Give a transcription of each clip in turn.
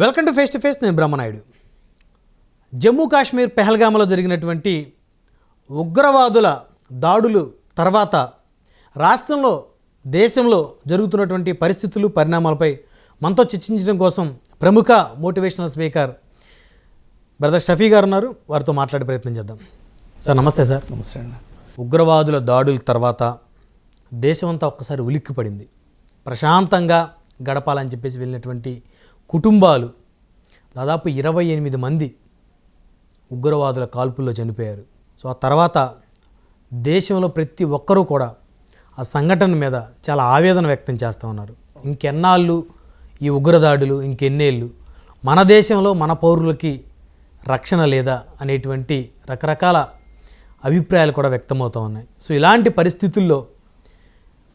Welcome to face నేను బ్రహ్మనాయుడు. జమ్మూ కాశ్మీర్ పెహల్గామలో జరిగినటువంటి ఉగ్రవాదుల దాడులు తర్వాత రాష్ట్రంలో దేశంలో జరుగుతున్నటువంటి పరిస్థితులు పరిణామాలపై మనతో చర్చించడం కోసం ప్రముఖ మోటివేషనల్ స్పీకర్ బ్రదర్ షఫీ గారు ఉన్నారు. వారితో మాట్లాడే ప్రయత్నం చేద్దాం. సార్ నమస్తే. సార్ నమస్తే అండి. ఉగ్రవాదుల దాడుల తర్వాత దేశమంతా ఒక్కసారి ఉలిక్కిపడింది. ప్రశాంతంగా గడపాలని చెప్పేసి వెళ్ళినటువంటి కుటుంబాలు దాదాపు 28 మంది ఉగ్రవాదుల కాల్పుల్లో చనిపోయారు. సో ఆ తర్వాత దేశంలో ప్రతి ఒక్కరూ కూడా ఆ సంఘటన మీద చాలా ఆవేదన వ్యక్తం చేస్తూ ఉన్నారు. ఇంకెన్నాళ్ళు ఈ ఉగ్రదాడులు, ఇంకెన్నేళ్ళు మన దేశంలో మన పౌరులకి రక్షణ లేదా అనేటువంటి రకరకాల అభిప్రాయాలు కూడా వ్యక్తమవుతూ ఉన్నాయి. సో ఇలాంటి పరిస్థితుల్లో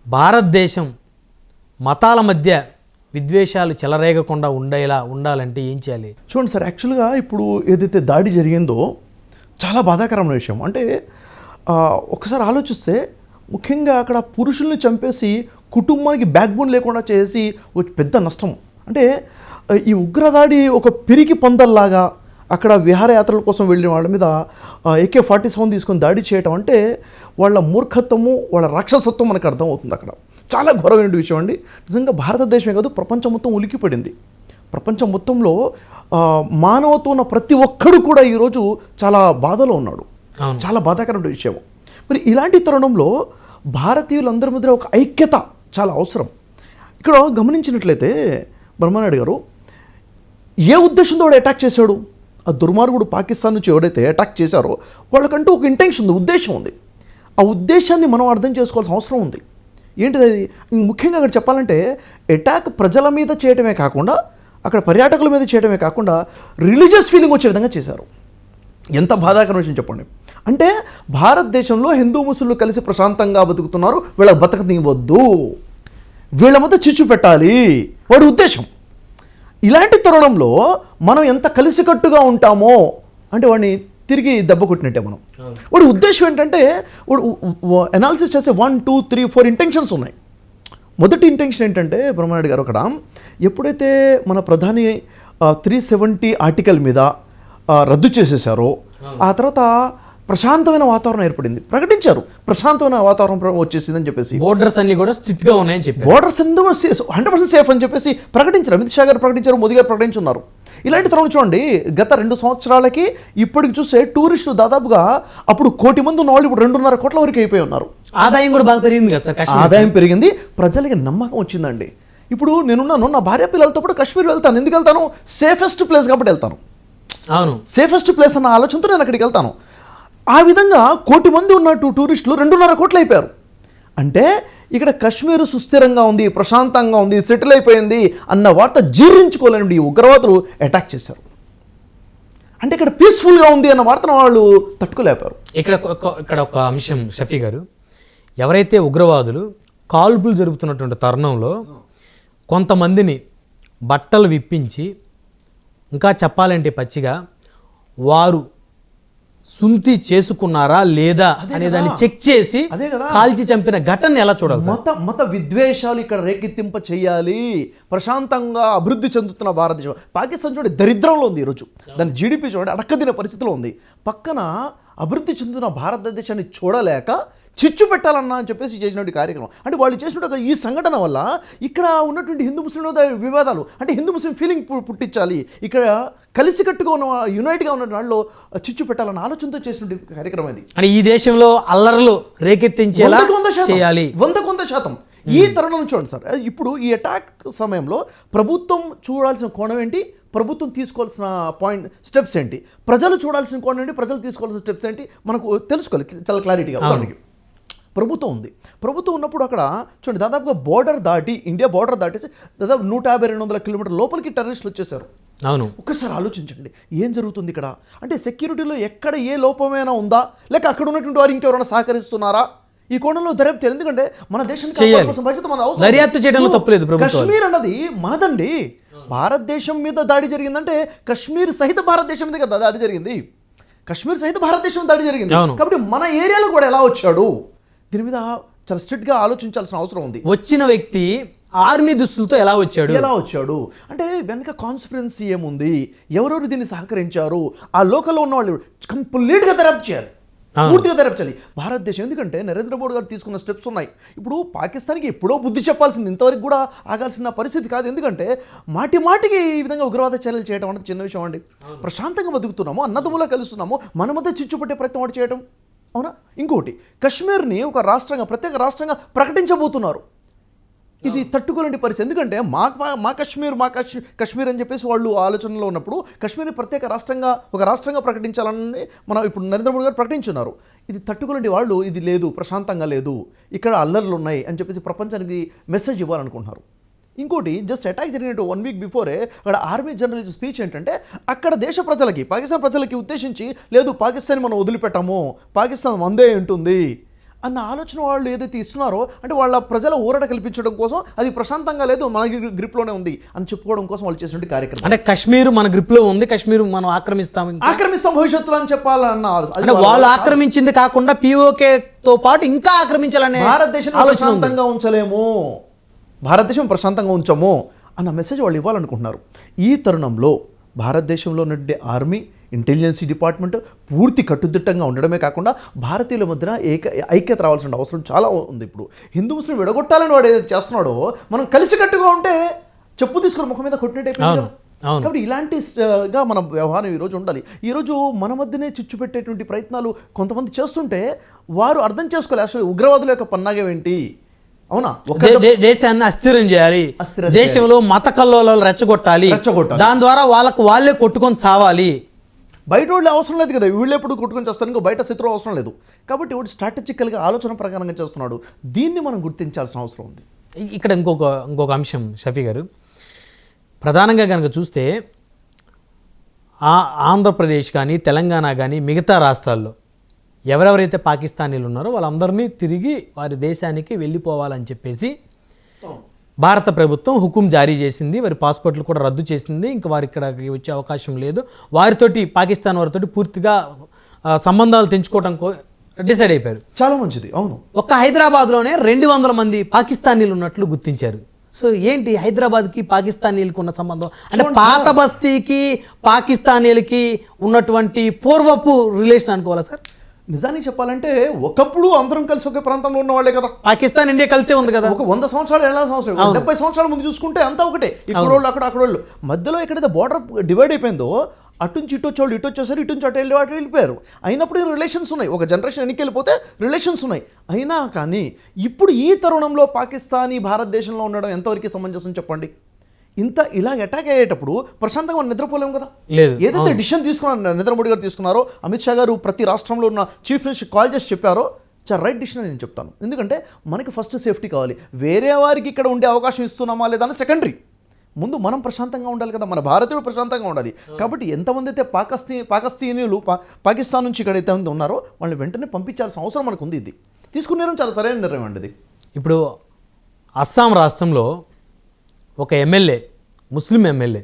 భారతదేశం మతాల మధ్య విద్వేషాలు చెలరేగకుండా ఉండాలంటే ఏం చేయాలి? చూడండి సార్, యాక్చువల్గా ఇప్పుడు ఏదైతే దాడి జరిగిందో చాలా బాధాకరమైన విషయం. అంటే ఒకసారి ఆలోచిస్తే ముఖ్యంగా అక్కడ పురుషుల్ని చంపేసి కుటుంబానికి బ్యాక్ బోన్ లేకుండా చేసి ఒక పెద్ద నష్టం. అంటే ఈ ఉగ్రదాడి ఒక పిరికి పందల్లాగా అక్కడ విహారయాత్రల కోసం వెళ్ళిన వాళ్ళ మీద AK-47 తీసుకొని దాడి చేయటం అంటే వాళ్ళ మూర్ఖత్వము, వాళ్ళ రాక్షసత్వం మనకు అర్థమవుతుంది. అక్కడ చాలా ఘోరమైన విషయం అండి. నిజంగా భారతదేశమే కాదు, ప్రపంచం మొత్తం ఉలికిపడింది. ప్రపంచం మొత్తంలో మానవత్వం ఉన్న ప్రతి ఒక్కడు కూడా ఈరోజు చాలా బాధలో ఉన్నాడు. చాలా బాధాకరమైన విషయం. మరి ఇలాంటి తరుణంలో భారతీయులందరి మధ్య ఒక ఐక్యత చాలా అవసరం. ఇక్కడ గమనించినట్లయితే బ్రహ్మనాయుడు గారు ఏ ఉద్దేశంతో వాడు అటాక్ చేశాడు? ఆ దుర్మార్గుడు పాకిస్తాన్ నుంచి ఎవడైతే అటాక్ చేశారో వాళ్ళకంటూ ఒక ఇంటెన్షన్ ఉంది, ఉద్దేశం ఉంది. ఆ ఉద్దేశాన్ని మనం అర్థం చేసుకోవాల్సిన అవసరం ఉంది. ఏంటిది అది? ముఖ్యంగా అక్కడ చెప్పాలంటే అటాక్ ప్రజల మీద చేయడమే కాకుండా, అక్కడ పర్యాటకుల మీద చేయడమే కాకుండా రిలీజియస్ ఫీలింగ్ వచ్చే విధంగా చేశారు. ఎంత బాధాకరమైన విషయం చెప్పండి. అంటే భారతదేశంలో హిందూ ముస్లింలు కలిసి ప్రశాంతంగా బతుకుతున్నారు, వీళ్ళ బతకనివ్వద్దు, వీళ్ళ మధ్య చిచ్చు పెట్టాలి, వాడి ఉద్దేశం. ఇలాంటి తరుణంలో మనం ఎంత కలిసికట్టుగా ఉంటామో అంటే వాడిని తిరిగి దెబ్బ కొట్టినట్టే మనం. వాడి ఉద్దేశం ఏంటంటే వాడు అనాలిసిస్ చేసే 1, 2, 3, 4 ఇంటెన్షన్స్ ఉన్నాయి. మొదటి ఇంటెన్షన్ ఏంటంటే బ్రహ్మనాయుడు గారు అక్కడ ఎప్పుడైతే మన ప్రధాని 370 ఆర్టికల్ మీద రద్దు చేసేసారో ఆ తర్వాత ప్రశాంతమైన వాతావరణం ఏర్పడింది. ప్రకటించారు ప్రశాంతమైన వాతావరణం వచ్చేసిందని చెప్పేసి. బోర్డర్స్ అన్ని కూడా స్ట్రిక్ట్గా ఉన్నాయని చెప్పి, బోర్డర్స్ అన్ని 100% సేఫ్ అని చెప్పేసి ప్రకటించారు. అమిత్ షా గారు ప్రకటించారు, మోదీ గారు ప్రకటించున్నారు. ఇలాంటి తరుణం చూడండి, గత 2 సంవత్సరాలకి ఇప్పటికి చూస్తే టూరిస్టులు దాదాపుగా అప్పుడు 1 కోటి మంది ఉన్న వాళ్ళు ఇప్పుడు 2.5 కోట్ల వరకు అయిపోయి ఉన్నారు. ఆదాయం కూడా బాగా పెరిగింది కదా సార్. ఆదాయం పెరిగింది, ప్రజలకి నమ్మకం వచ్చిందండి. ఇప్పుడు నేనున్నాను, నా భార్య పిల్లలతో పాటు కాశ్మీర్ వెళ్తాను. ఎందుకు వెళ్తాను? సేఫెస్ట్ ప్లేస్ కాబట్టి వెళ్తాను. అవును, సేఫెస్ట్ ప్లేస్ అన్న ఆలోచనతో నేను అక్కడికి వెళ్తాను. ఆ విధంగా 1 కోటి మంది ఉన్నట్టు టూరిస్టులు 2.5 కోట్లు అయిపోయారు. అంటే ఇక్కడ కాశ్మీర్ సుస్థిరంగా ఉంది, ప్రశాంతంగా ఉంది, సెటిల్ అయిపోయింది అన్న వార్త జీర్ణించుకోలేని ఈ ఉగ్రవాదులు అటాక్ చేశారు. అంటే ఇక్కడ పీస్ఫుల్గా ఉంది అన్న వార్తను వాళ్ళు తట్టుకోలేపారు. ఇక్కడ ఒక అంశం షఫీ గారు, ఎవరైతే ఉగ్రవాదులు కాల్పులు జరుపుతున్నటువంటి తరుణంలో కొంతమందిని బట్టలు విప్పించి, ఇంకా చెప్పాలంటే పచ్చిగా వారు సుంతి చేసుకున్నారా లేదా అనే దాన్ని చెక్ చేసి కాల్చి చంపిన ఘటన ఎలా చూడాలి? మత విద్వేషాలు ఇక్కడ రేకెత్తింప చేయాలి. ప్రశాంతంగా అభివృద్ధి చెందుతున్న భారతదేశం, పాకిస్తాన్ చూడండి దరిద్రంలో ఉంది ఈరోజు. దాని జీడిపి చూడండి అడక్కదిన పరిస్థితిలో ఉంది. పక్కన అభివృద్ధి చెందుతున్న భారతదేశాన్ని చూడలేక చిచ్చు పెట్టాలన్నా అని చెప్పేసి చేసినటువంటి కార్యక్రమం. అంటే వాళ్ళు చేసినట్టు ఈ సంఘటన వల్ల ఇక్కడ ఉన్నటువంటి హిందూ ముస్లిం వివాదాలు, అంటే హిందూ ముస్లిం ఫీలింగ్ పుట్టించాలి, ఇక్కడ కలిసికట్టుగా ఉన్న యునైట్గా ఉన్న వాళ్ళు చిచ్చు పెట్టాలన్న ఆలోచనతో చేసినటువంటి కార్యక్రమం ఇది. అంటే ఈ దేశంలో అల్లర్లు రేకెత్తించేలా చేయాలి 100%. ఈ తరుణం చూడండి సార్, ఇప్పుడు ఈ అటాక్ సమయంలో ప్రభుత్వం చూడాల్సిన కోణం ఏంటి, ప్రభుత్వం తీసుకోవాల్సిన స్టెప్స్ ఏంటి, ప్రజలు చూడాల్సిన కోణం ఏంటి, ప్రజలు తీసుకోవాల్సిన స్టెప్స్ ఏంటి మనకు తెలుసుకోవాలి చాలా క్లారిటీగా. ఉదాహరణకి ప్రభుత్వం ఉంది, ప్రభుత్వం ఉన్నప్పుడు అక్కడ చూడండి దాదాపుగా ఇండియా బోర్డర్ దాటేసి దాదాపు 150-200 కిలోమీటర్ల లోపలికి టెర్రరిస్టులు వచ్చేసారు. అవును, ఒక్కసారి ఆలోచించండి ఏం జరుగుతుంది ఇక్కడ. అంటే సెక్యూరిటీలో ఎక్కడ ఏ లోపమైనా ఉందా, లేక అక్కడ ఉన్నటువంటి వారు ఇంకెవరైనా సహకరిస్తున్నారా, ఈ కోణంలో దర్యాప్తు. ఎందుకంటే మన దేశానికి కోసం బాధ్యత మన అవసరం. దర్యాప్తు చేయడంలో తప్పలేదు. కశ్మీర్ అన్నది మనదండి. భారతదేశం మీద దాడి జరిగిందంటే కశ్మీర్ సహిత భారతదేశం మీద కదా దాడి జరిగింది. కశ్మీర్ సహిత భారతదేశం దాడి జరిగింది కాబట్టి మన ఏరియాలో కూడా ఎలా వచ్చాడు, దీని మీద చాలా స్ట్రిక్ట్గా ఆలోచించాల్సిన అవసరం ఉంది. వచ్చిన వ్యక్తి ఆర్మీ దుస్తులతో ఎలా వచ్చాడు అంటే వెనక కాన్స్పిరెన్సీ ఏముంది, ఎవరెవరు దీన్ని సహకరించారు, ఆ లోకల్లో ఉన్న వాళ్ళు కంప్లీట్గా దర్యాప్తు చేయాలి, పూర్తిగా తెరపచాలి భారతదేశం. ఎందుకంటే నరేంద్ర మోడీ గారు తీసుకున్న స్టెప్స్ ఉన్నాయి. ఇప్పుడు పాకిస్తాన్కి ఎప్పుడో బుద్ధి చెప్పాల్సింది, ఇంతవరకు కూడా ఆగాల్సిన పరిస్థితి కాదు. ఎందుకంటే మాటికి ఈ విధంగా ఉగ్రవాద చర్యలు చేయడం అనేది చిన్న విషయం అండి. ప్రశాంతంగా బతుకుతున్నాము, అన్నదమ్ములా కలుస్తున్నాము, మన మధ్య చిచ్చుపట్టే ప్రయత్నం వాడు చేయడం అవునా? ఇంకోటి, కశ్మీర్ని ఒక రాష్ట్రంగా, ప్రత్యేక రాష్ట్రంగా ప్రకటించబోతున్నారు. ఇది తట్టుకోలేని పరిస్థితి. ఎందుకంటే మా కశ్మీర్ అని చెప్పేసి వాళ్ళు ఆలోచనలో ఉన్నప్పుడు కశ్మీర్ని ప్రత్యేక రాష్ట్రంగా ప్రకటించాలని మనం ఇప్పుడు నరేంద్ర మోడీ గారు ప్రకటించున్నారు. ఇది తట్టుకోలేని వాళ్ళు, ఇది లేదు, ప్రశాంతంగా లేదు, ఇక్కడ అల్లర్లు ఉన్నాయి అని చెప్పేసి ప్రపంచానికి మెసేజ్ ఇవ్వాలనుకుంటున్నారు. ఇంకోటి, జస్ట్ అటాక్ జరిగినట్టు 1 వీక్ బిఫోరే అక్కడ ఆర్మీ జనరల్ స్పీచ్ ఏంటంటే, అక్కడ దేశ ప్రజలకి, పాకిస్తాన్ ప్రజలకి ఉద్దేశించి, లేదు పాకిస్తాన్ మనం వదిలిపెట్టాము, పాకిస్తాన్ మందే ఉంటుంది అన్న ఆలోచన వాళ్ళు ఏదైతే ఇస్తున్నారో, అంటే వాళ్ళ ప్రజల ఊరట కల్పించడం కోసం, అది ప్రశాంతంగా లేదు, మన గ్రిప్లోనే ఉంది అని చెప్పుకోవడం కోసం వాళ్ళు చేసిన కార్యక్రమం. అంటే కశ్మీర్ మన గ్రిప్లో ఉంది, కశ్మీర్ మనం ఆక్రమిస్తాం భవిష్యత్తులో అని చెప్పాలన్న అంటే వాళ్ళు ఆక్రమించింది కాకుండా POKతో పాటు ఇంకా ఆక్రమించాలనే భారతదేశం ప్రశాంతంగా ఉంచలేము, భారతదేశం ప్రశాంతంగా ఉంచము అన్న మెసేజ్ వాళ్ళు ఇవ్వాలనుకుంటున్నారు. ఈ తరుణంలో భారతదేశంలో ఉన్నటువంటి ఆర్మీ, ఇంటెలిజెన్సీ డిపార్ట్మెంట్ పూర్తి కట్టుదిట్టంగా ఉండడమే కాకుండా భారతీయుల మధ్యన ఐక్యత రావాల్సిన అవసరం చాలా ఉంది. ఇప్పుడు హిందూ ముస్లిం విడగొట్టాలని వాడు ఏదైతే చేస్తున్నాడో, మనం కలిసికట్టుగా ఉంటే చెప్పు తీసుకుని ముఖం మీద కొట్టినట్టు. కాబట్టి ఇలాంటిగా మన వ్యవహారం ఈరోజు ఉండాలి. ఈరోజు మన మధ్యనే చిచ్చు పెట్టేటువంటి ప్రయత్నాలు కొంతమంది చేస్తుంటే వారు అర్థం చేసుకోవాలి అసలు ఉగ్రవాదుల యొక్క పన్నాగం ఏంటి. అవునా? దేశాన్ని అస్థిరం చేయాలి, దేశంలో మత కల్లోలాలు రెచ్చగొట్టాలి, దాని ద్వారా వాళ్ళే కొట్టుకొని చావాలి. బయట వాళ్ళు అవసరం లేదు కదా, వీళ్ళు ఎప్పుడు కొట్టుకొని చేస్తారు, ఇంకో బయట శత్రువు అవసరం లేదు. కాబట్టి వాడు స్ట్రాటజికల్గా ఆలోచన ప్రకారంగా చేస్తున్నాడు. దీన్ని మనం గుర్తించాల్సిన అవసరం ఉంది. ఇక్కడ ఇంకొక అంశం షఫీ గారు, ప్రధానంగా కనుక చూస్తే ఆంధ్రప్రదేశ్ కానీ తెలంగాణ కానీ మిగతా రాష్ట్రాల్లో ఎవరెవరైతే పాకిస్తానీలు ఉన్నారో వాళ్ళందరినీ తిరిగి వారి దేశానికి వెళ్ళిపోవాలని చెప్పేసి భారత ప్రభుత్వం హుకుం జారీ చేసింది. వారి పాస్పోర్ట్లు కూడా రద్దు చేసింది. ఇంకా వారి ఇక్కడికి వచ్చే అవకాశం లేదు. వారితోటి పాకిస్తాన్ వారితోటి పూర్తిగా సంబంధాలు తెంచుకోవడం డిసైడ్ అయిపోయారు. చాలా మంచిది. అవును, ఒక్క హైదరాబాద్లోనే 200 మంది పాకిస్తానీలు ఉన్నట్లు గుర్తించారు. సో ఏంటి హైదరాబాద్కి పాకిస్తానీలకు ఉన్న సంబంధం? అంటే పాత బస్తీకి పాకిస్తానీలకి ఉన్నటువంటి పూర్వపు రిలేషన్ అనుకోవాలా సార్? నిజానికి చెప్పాలంటే ఒకప్పుడు అందరం కలిసి ఒకే ప్రాంతంలో ఉన్న వాళ్ళే కదా. పాకిస్తాన్ ఇండియా కలిసే ఉంది కదా. ఒక 100 సంవత్సరాలు వెళ్ళాల్సిన అవసరం, 70 సంవత్సరాల ముందు చూసుకుంటే అంతా ఒకటే. ఇక్కడ వాళ్ళు అక్కడ వాళ్ళు మధ్యలో ఎక్కడైతే బోర్డర్ డివైడ్ అయిపోయిందో, అటు నుంచి ఇటు వచ్చేవాళ్ళు ఇటు వచ్చేసారు, ఇటు నుంచి అటు వెళ్ళిపోయారు. అయినప్పుడు రిలేషన్స్ ఉన్నాయి, ఒక జనరేషన్ ఎన్నికి వెళ్ళిపోతే రిలేషన్స్ ఉన్నాయి. అయినా కానీ ఇప్పుడు ఈ తరుణంలో పాకిస్తానీ భారతదేశంలో ఉండడం ఎంతవరకు సమంజసం చెప్పండి? ఇలా అటాక్ అయ్యేటప్పుడు ప్రశాంతంగా మనం నిద్రపోలేము కదా. ఏదైతే డిసిషన్ తీసుకున్నారు నరేంద్ర మోడీ గారు తీసుకున్నారో, అమిత్ షా గారు ప్రతి రాష్ట్రంలో ఉన్న చీఫ్ మినిస్టర్ కాల్ చేసి చెప్పారో, చాలా రైట్ డిసిషన్ నేను చెప్తాను. ఎందుకంటే మనకి ఫస్ట్ సేఫ్టీ కావాలి. వేరే వారికి ఇక్కడ ఉండే అవకాశం ఇస్తున్నామా లేదా అని సెకండరీ. ముందు మనం ప్రశాంతంగా ఉండాలి కదా, మన భారతీయుడు ప్రశాంతంగా ఉండాలి. కాబట్టి ఎంతమంది అయితే పాకిస్తానీయులు పాకిస్తాన్ నుంచి ఇక్కడ అయితే ఉన్నారో వాళ్ళని వెంటనే పంపించాల్సిన అవసరం మనకు ఉంది. ఇది తీసుకునే చాలా సరైన నిర్ణయం అండి. ఇది ఇప్పుడు అస్సాం రాష్ట్రంలో ఒక ఎమ్మెల్యే, ముస్లిం ఎమ్మెల్యే,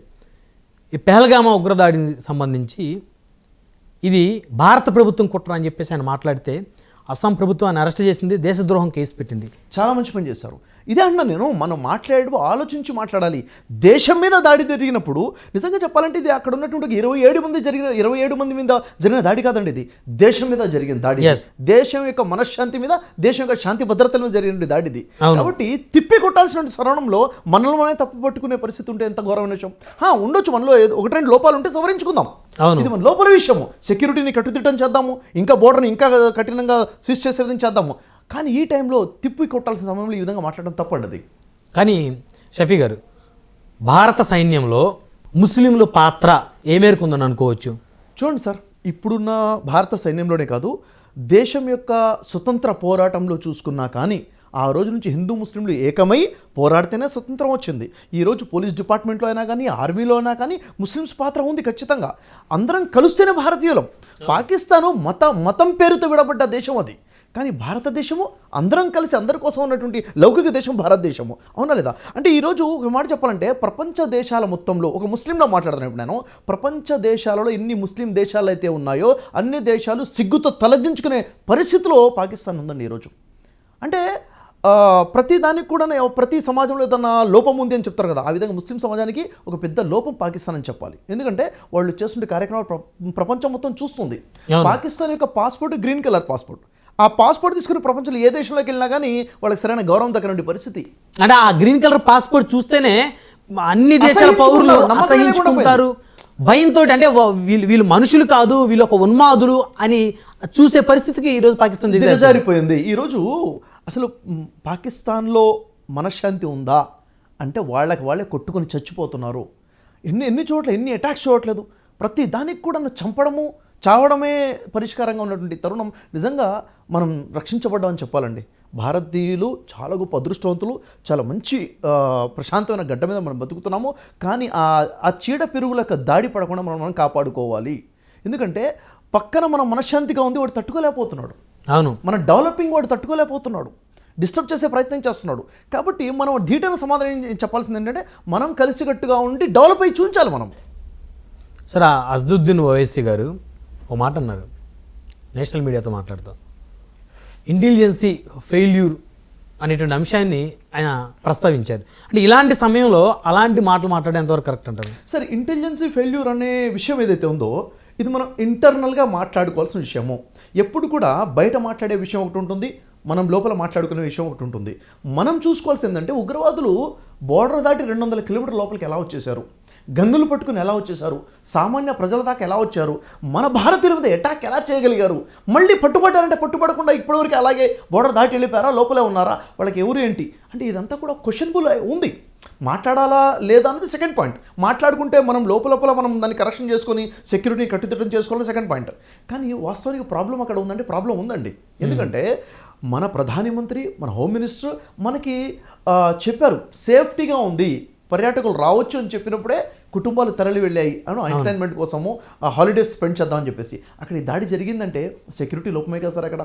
ఈ పెహల్గామా ఉగ్రదాడికి సంబంధించి ఇది భారత ప్రభుత్వం కుట్ర అని చెప్పేసి ఆయన మాట్లాడితే అస్సాం ప్రభుత్వాన్ని అరెస్ట్ చేసింది, దేశద్రోహం కేసు పెట్టింది. చాలా మంచి పని చేశారు. ఇదే అన్నా నేను, మనం ఆలోచించి మాట్లాడాలి. దేశం మీద దాడి జరిగినప్పుడు నిజంగా చెప్పాలంటే ఇది అక్కడ ఉన్నటువంటి 27 మంది మీద జరిగిన దాడి కాదండి, ఇది దేశం మీద జరిగిన దాడి. దేశం యొక్క మనశ్శాంతి మీద, దేశం యొక్క శాంతి భద్రతల మీద జరిగిన దాడి ఇది. కాబట్టి తిప్పి కొట్టాల్సిన సరణంలో మనల్లోనే తప్పు పట్టుకునే పరిస్థితి ఉంటే ఎంత ఘోరమైన విషయం. ఉండొచ్చు మనలో 1-2 లోపాలు ఉంటే సవరించుకుందాం, ఇది మన లోపల విషయము. సెక్యూరిటీని కట్టుదిట్టం చేద్దాము, ఇంకా బోర్డర్ని ఇంకా కఠినంగా సీజ్ చేసే విధంగా చేద్దాము. కానీ ఈ టైంలో తిప్పి కొట్టాల్సిన సమయంలో ఈ విధంగా మాట్లాడడం తప్పండి. కానీ షఫీ గారు, భారత సైన్యంలో ముస్లింల పాత్ర ఏ మేరకు ఉందని అనుకోవచ్చు? చూడండి సార్, ఇప్పుడున్న భారత సైన్యంలోనే కాదు, దేశం యొక్క స్వతంత్ర పోరాటంలో చూసుకున్నా కానీ ఆ రోజు నుంచి హిందూ ముస్లింలు ఏకమై పోరాడితేనే స్వతంత్రం వచ్చింది. ఈరోజు పోలీస్ డిపార్ట్మెంట్లో అయినా కానీ, ఆర్మీలో అయినా కానీ ముస్లిమ్స్ పాత్ర ఉంది ఖచ్చితంగా. అందరం కలుస్తేనే భారతీయులం. పాకిస్తాను మతం పేరుతో విడబడ్డ దేశం అది. కానీ భారతదేశము అందరం కలిసి అందరి కోసం ఉన్నటువంటి లౌకిక దేశం భారతదేశము. అవునా లేదా? అంటే ఈరోజు ఒక మాట చెప్పాలంటే, ప్రపంచ దేశాల మొత్తంలో ఒక ముస్లింలో మాట్లాడుతున్నాను ఇప్పుడు నేను, ప్రపంచ దేశాలలో ఎన్ని ముస్లిం దేశాలు అయితే ఉన్నాయో అన్ని దేశాలు సిగ్గుతో తలదించుకునే పరిస్థితిలో పాకిస్తాన్ ఉందండి ఈరోజు. అంటే ప్రతి దానికి కూడా ప్రతి సమాజంలో ఏదన్నా లోపం ఉంది అని చెప్తారు కదా, ఆ విధంగా ముస్లిం సమాజానికి ఒక పెద్ద లోపం పాకిస్తాన్ అని చెప్పాలి. ఎందుకంటే వాళ్ళు చేస్తుంటే కార్యక్రమాలు ప్రపంచం మొత్తం చూస్తుంది. పాకిస్తాన్ యొక్క పాస్పోర్ట్ గ్రీన్ కలర్ పాస్పోర్ట్. ఆ పాస్పోర్ట్ తీసుకుని ప్రపంచంలో ఏ దేశంలోకి వెళ్ళినా కానీ వాళ్ళకి సరైన గౌరవం దక్కనటువంటి పరిస్థితి. అంటే ఆ గ్రీన్ కలర్ పాస్పోర్ట్ చూస్తేనే అన్ని దేశాల పౌరులు అసహించుకుంటారు భయంతో. అంటే వీళ్ళు మనుషులు కాదు, వీళ్ళు ఒక ఉన్మాదులు అని చూసే పరిస్థితికి ఈరోజు పాకిస్తాన్ దిగజారిపోయింది. ఈరోజు అసలు పాకిస్తాన్లో మనశ్శాంతి ఉందా అంటే వాళ్ళే కొట్టుకొని చచ్చిపోతున్నారు. ఎన్ని చోట్ల ఎన్ని అటాక్స్ చూడట్లేదు. ప్రతి దానికి కూడా చంపడము చావడమే పరిష్కారంగా ఉన్నటువంటి తరుణం. నిజంగా మనం రక్షించబడ్డామని చెప్పాలండి. భారతీయులు చాలా గొప్ప అదృష్టవంతులు, చాలా మంచి ప్రశాంతమైన గడ్డ మీద మనం బతుకుతున్నాము. కానీ ఆ చీడ పిరుగులకు దాడి పడకుండా మనం కాపాడుకోవాలి. ఎందుకంటే పక్కన మనం మనశ్శాంతిగా ఉంది, వాడు తట్టుకోలేకపోతున్నాడు. అవును, మన డెవలపింగ్ వాడు తట్టుకోలేకపోతున్నాడు, డిస్టర్బ్ చేసే ప్రయత్నం చేస్తున్నాడు. కాబట్టి మనం ధీటైన సమాధానం చెప్పాల్సింది ఏంటంటే మనం కలిసికట్టుగా ఉండి డెవలప్ అయ్యి చూపించాలి మనం. సార్, అసదుద్దీన్ ఓవైసీ గారు ఓ మాట అన్నారు నేషనల్ మీడియాతో మాట్లాడుతూ. ఇంటెలిజెన్సీ ఫెయిల్యూర్ అనేటువంటి అంశాన్ని ఆయన ప్రస్తావించారు. అంటే ఇలాంటి సమయంలో అలాంటి మాటలు మాట్లాడే ఎంతవరకు కరెక్ట్ అంటారు? సరే, ఇంటెలిజెన్సీ ఫెయిల్యూర్ అనే విషయం ఏదైతే ఉందో ఇది మనం ఇంటర్నల్గా మాట్లాడుకోవాల్సిన విషయము. ఎప్పుడు కూడా బయట మాట్లాడే విషయం ఒకటి ఉంటుంది, మనం లోపల మాట్లాడుకునే విషయం ఒకటి ఉంటుంది. మనం చూసుకోవాల్సింది ఏంటంటే ఉగ్రవాదులు బోర్డర్ దాటి 200 కిలోమీటర్ల లోపలికి ఎలా వచ్చేసారు, గన్నులు పట్టుకుని ఎలా వచ్చేసారు, సామాన్య ప్రజల దాకా ఎలా వచ్చారు, మన భారతీయుల మీద అటాక్ ఎలా చేయగలిగారు, మళ్ళీ పట్టుబడ్డారంటే పట్టుబడకుండా ఇప్పటివరకు అలాగే బోర్డర్ దాటి వెళ్ళిపోయారా, లోపలే ఉన్నారా, వాళ్ళకి ఎవరు ఏంటి అంటే ఇదంతా కూడా క్వశ్చనబుల్ ఉంది. మాట్లాడాలా లేదా అనేది సెకండ్ పాయింట్. మాట్లాడుకుంటే మనం లోపల మనం దాన్ని కరెక్షన్ చేసుకొని సెక్యూరిటీని కట్టుదిట్టం చేసుకోవాలని సెకండ్ పాయింట్. కానీ వాస్తవానికి ప్రాబ్లం అక్కడ ఉందంటే ప్రాబ్లం ఉందండి. ఎందుకంటే మన ప్రధానమంత్రి, మన హోమ్ మినిస్టర్ మనకి చెప్పారు సేఫ్టీగా ఉంది, పర్యాటకులు రావచ్చు అని చెప్పినప్పుడే కుటుంబాలు తరలి వెళ్ళాయి అని ఎంటర్టైన్మెంట్ కోసము హాలిడేస్ స్పెండ్ చేద్దామని చెప్పేసి. అక్కడ ఈ దాడి జరిగిందంటే సెక్యూరిటీ లోపమే కదా సార్. అక్కడ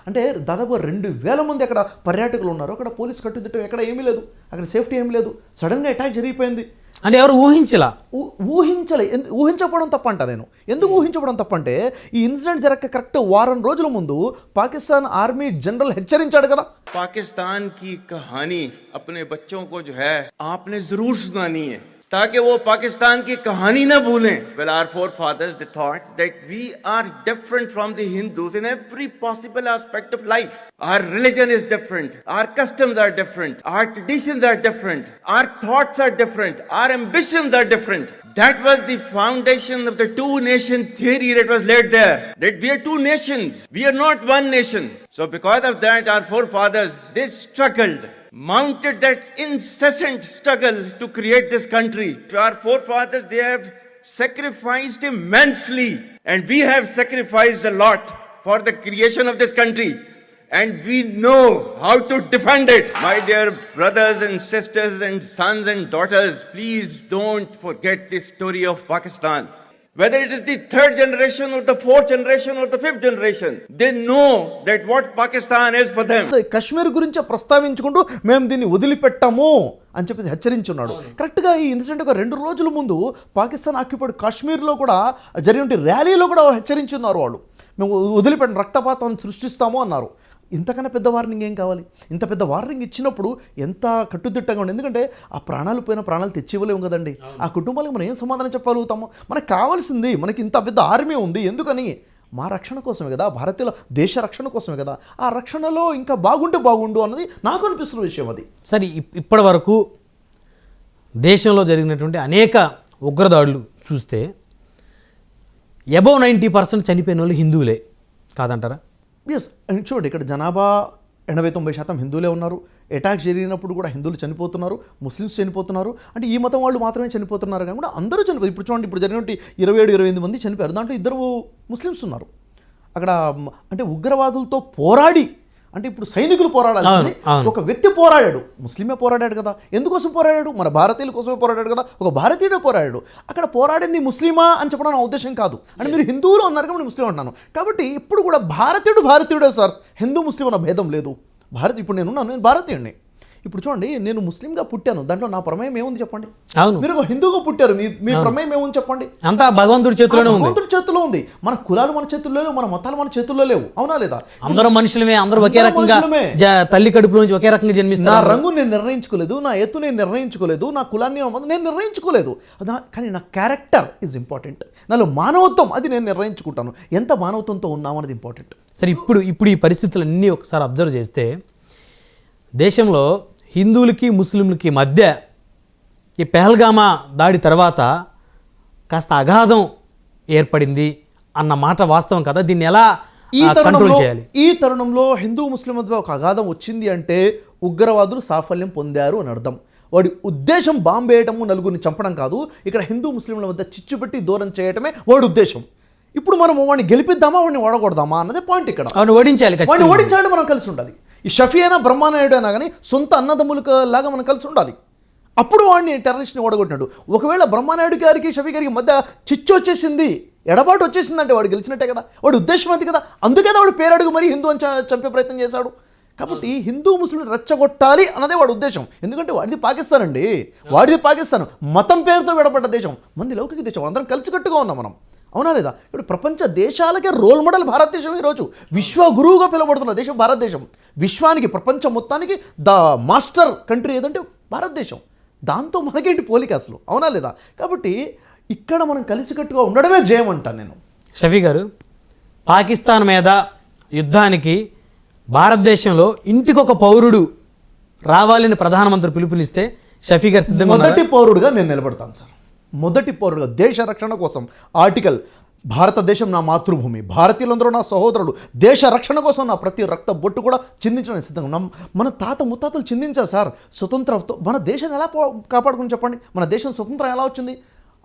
అంటే దాదాపు 2000 మంది అక్కడ పర్యాటకులు ఉన్నారు. అక్కడ పోలీస్ కట్టుదిట్టం ఎక్కడ ఏమీ లేదు, అక్కడ సేఫ్టీ ఏమీ లేదు. సడన్గా అటాక్ జరిగిపోయింది అంటే ఎవరు ఊహించకపోవడం తప్పంట. నేను ఎందుకు ఊహించకపోవడం తప్పంటే ఈ ఇన్సిడెంట్ జరగక కరెక్ట్ వారం రోజుల ముందు పాకిస్తాన్ ఆర్మీ జనరల్ హెచ్చరించాడు కదా, पाकिस्तान की कहानी अपने बच्चों को जो है आपने जरूर सुनानी है ताकि वो पाकिस्तान की कहानी ना भूलें. Well, our forefathers they thought that we are different from the Hindus in every possible aspect of life. Our religion is different, our customs are different, our traditions are different, our thoughts are different, our ambitions are different. That was the foundation of the two nation theory that was laid there. That we are two nations, we are not one nation. So because of that our forefathers they struggled, mounted that incessant struggle to create this country. Our forefathers they have sacrificed immensely and we have sacrificed a lot for the creation of this country. And we know how to defend it. My dear brothers and sisters and sons and daughters, please don't forget the story of Pakistan. Whether it is the third generation or the fourth generation or the fifth generation, they know that what Pakistan is for them. Kashmir గురించి ప్రస్తావించుకుంటూ మేము దీన్ని వదిలిపెట్టాము అని చెప్పేసి హెచ్చరించున్నాడు. కరెక్ట్గా ఈ incident ఒక 2 రోజుల ముందు పాకిస్తాన్ ఆక్యుపైడ్ కాశ్మీర్లో కూడా జరిగిన ర్యాలీలో కూడా హెచ్చరించున్నారు. వాళ్ళు మేము వదిలిపెట్టిన రక్తపాతం సృష్టిస్తాము అన్నారు. ఇంతకన్నా పెద్ద వార్నింగ్ ఏం కావాలి? ఇంత పెద్ద వార్నింగ్ ఇచ్చినప్పుడు ఎంత కట్టుదిట్టంగా ఉంది. ఎందుకంటే ఆ ప్రాణాలు పోయిన ప్రాణాలు తెచ్చివ్వలేము కదండి. ఆ కుటుంబాలకు మనం ఏం సమాధానం చెప్పగలుగుతాము? మనకు కావాల్సింది, మనకి ఇంత పెద్ద ఆర్మీ ఉంది ఎందుకని? మా రక్షణ కోసమే కదా, భారతీయుల దేశ రక్షణ కోసమే కదా. ఆ రక్షణలో ఇంకా బాగుంటే బాగుండు అన్నది నాకు అనిపిస్తున్న విషయం. అది సరే, ఇప్పటి వరకు దేశంలో జరిగినటువంటి అనేక ఉగ్రదాడులు చూస్తే అబౌవ్ 90% చనిపోయిన వాళ్ళు హిందువులే కాదంటారా? ఎస్, చూడండి ఇక్కడ జనాభా 80-90% హిందువులే ఉన్నారు. అటాక్ జరిగినప్పుడు కూడా హిందువులు చనిపోతున్నారు, ముస్లిమ్స్ చనిపోతున్నారు. అంటే ఈ మతం వాళ్ళు మాత్రమే చనిపోతున్నారు కాకుండా అందరూ చనిపోతారు. ఇప్పుడు చూడండి, ఇప్పుడు జరిగినట్టు 27-28 మంది చనిపోయారు. దాంట్లో 2 ముస్లిమ్స్ ఉన్నారు అక్కడ. అంటే ఉగ్రవాదులతో పోరాడి, అంటే ఇప్పుడు సైనికులు పోరాడాల్సింది ఒక వ్యక్తి పోరాడాడు, ముస్లిమే పోరాడాడు కదా. ఎందుకోసం పోరాడాడు? మన భారతీయుల కోసమే పోరాడాడు కదా. ఒక భారతీయుడే పోరాడాడు. అక్కడ పోరాడింది ముస్లిమా అని చెప్పడం నా ఉద్దేశం కాదు. అంటే మీరు హిందువులు అన్నారు కాబట్టి ముస్లిం అంటున్నాను. కాబట్టి ఇప్పుడు కూడా భారతీయుడే సార్, హిందూ ముస్లిం అన్న భేదం లేదు. ఇప్పుడు నేను భారతీయుడిని. ఇప్పుడు చూడండి, నేను ముస్లింగా పుట్టాను, దాంట్లో నా ప్రమేయం ఏముంది చెప్పండి? అవును, మీరు ఒక హిందూగా పుట్టారు, మీ ప్రమేయం ఏముంది చెప్పండి? అంతా భగవంతుడి చేతిలోనే ఉంది. భగవంతుడి చేతిలో ఉంది. మన కులాలు మన చేతుల్లో లేవు, మన మతాలు మన చేతుల్లో లేవు, అవునా లేదా? అందరూ మనుషులమే, అందరూ ఒకే రకంగా తల్లి కడుపులోంచి ఒకే రకంగా జన్మిస్తారు. నా రంగు నేను నిర్ణయించుకోలేదు, నా ఎత్తు నేను నిర్ణయించుకోలేదు, నా కులాన్ని నేను నిర్ణయించుకోలేదు. కానీ నా క్యారెక్టర్ ఈజ్ ఇంపార్టెంట్. నాలో మానవత్వం, అది నేను నిర్ణయించుకుంటాను. ఎంత మానవత్వంతో ఉన్నామన్నది ఇంపార్టెంట్. సరే, ఇప్పుడు ఈ పరిస్థితులన్నీ ఒకసారి అబ్జర్వ్ చేస్తే దేశంలో హిందువులకి ముస్లింలకి మధ్య ఈ పెహల్గామా దాడి తర్వాత కాస్త అగాధం ఏర్పడింది అన్న మాట వాస్తవం కదా. దీన్ని ఎలా కంట్రోల్ చేయాలి? ఈ తరుణంలో హిందూ ముస్లిం మధ్య ఒక అగాధం వచ్చింది అంటే ఉగ్రవాదులు సాఫల్యం పొందారు అని అర్థం. వాడి ఉద్దేశం బాంబు వేయటము, నలుగురిని చంపడం కాదు. ఇక్కడ హిందూ ముస్లింల మధ్య చిచ్చు పెట్టి దూరం చేయటమే వాడి ఉద్దేశం. ఇప్పుడు మనం వాడిని గెలిపిద్దామా, వాడిని ఓడగొడదామా అన్నదే పాయింట్ ఇక్కడ. వాడిని ఓడించాలి. వాడిని ఓడించాలంటే మనం కలిసి ఉండాలి. ఈ షఫీ అయినా బ్రహ్మానాయుడు అయినా కానీ సొంత అన్నదమ్ములకు లాగా మనం కలిసి ఉండాలి. అప్పుడు వాడిని టెర్రరిస్ట్ని ఓడగొట్టినాడు. ఒకవేళ బ్రహ్మానాయుడు గారికి షఫీ గారికి మధ్య చిచ్చు వచ్చేసింది, ఎడబాటు వచ్చేసిందంటే వాడు గెలిచినట్టే కదా. వాడి ఉద్దేశం అది కదా. అందుకే వాడు పేరడుగు మరి హిందూ అని చంపే ప్రయత్నం చేశాడు. కాబట్టి హిందూ ముస్లింలు రెచ్చగొట్టాలి అన్నదే వాడి ఉద్దేశం. ఎందుకంటే వాడిది పాకిస్తాన్ అండి, వాడిది పాకిస్తాన్, మతం పేరుతో విడబడ్డ దేశం, మంది లౌకిక దేశం, అందరం కలిసికట్టుగా ఉన్నాం మనం, అవునా లేదా? ఇప్పుడు ప్రపంచ దేశాలకే రోల్ మోడల్ భారతదేశం. ఈరోజు విశ్వ గురువుగా పిలువబడుతున్న దేశం భారతదేశం. విశ్వానికి, ప్రపంచం మొత్తానికి ద మాస్టర్ కంట్రీ ఏదంటే భారతదేశం. దాంతో మనకేంటి పోలిక అసలు, అవునా లేదా? కాబట్టి ఇక్కడ మనం కలిసికట్టుగా ఉండడమే జయం అంటాను నేను. షఫీ గారు, పాకిస్తాన్ మీద యుద్ధానికి భారతదేశంలో ఇంటికొక పౌరుడు రావాలని ప్రధానమంత్రి పిలుపునిస్తే షఫీ గారు సిద్ధంగా ఉన్నారా? మొదటి పౌరుడుగా నేను నిలబడతాను సార్. మొదటి పౌరుడుగా దేశ రక్షణ కోసం ఆర్టికల్, భారతదేశం నా మాతృభూమి, భారతీయులందరూ నా సహోదరులు, దేశ రక్షణ కోసం నా ప్రతి రక్త బొట్టు కూడా చిందించడానికి సిద్ధంగా ఉన్నాం. మన తాత ముత్తాతలు చిందించారు సార్. స్వతంత్రంతో మన దేశాన్ని ఎలా కాపాడుకుని చెప్పండి? మన దేశం స్వతంత్రం ఎలా వచ్చింది?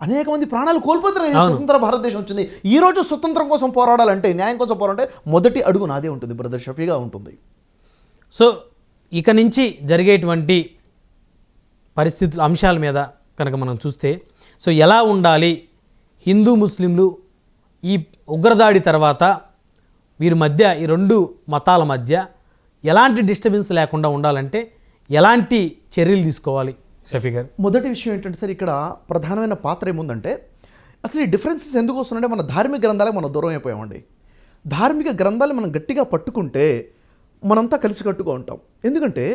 అనేక మంది ప్రాణాలు కోల్పోతున్నారు. స్వతంత్ర భారతదేశం వచ్చింది. ఈరోజు స్వతంత్రం కోసం పోరాడాలంటే, న్యాయం కోసం పోరాడాలంటే మొదటి అడుగు నాదే ఉంటుంది, బ్రదర్ షఫీగా ఉంటుంది. సో ఇక నుంచి జరిగేటువంటి పరిస్థితుల అంశాల మీద కనుక మనం చూస్తే, సో ఎలా ఉండాలి హిందూ ముస్లింలు ఈ ఉగ్రదాడి తర్వాత వీరి మధ్య, ఈ రెండు మతాల మధ్య ఎలాంటి డిస్టర్బెన్స్ లేకుండా ఉండాలంటే ఎలాంటి చర్యలు తీసుకోవాలి షఫీ గారు? మొదటి విషయం ఏంటంటే సార్, ఇక్కడ ప్రధానమైన పాత్ర ఏముందంటే, అసలు ఈ డిఫరెన్సెస్ ఎందుకు వస్తున్నాయంటే మన ధార్మిక గ్రంథాలకు మనం దూరం అయిపోయామండి. ధార్మిక గ్రంథాలు మనం గట్టిగా పట్టుకుంటే మనంతా కలిసికట్టుగా ఉంటాం. ఎందుకంటే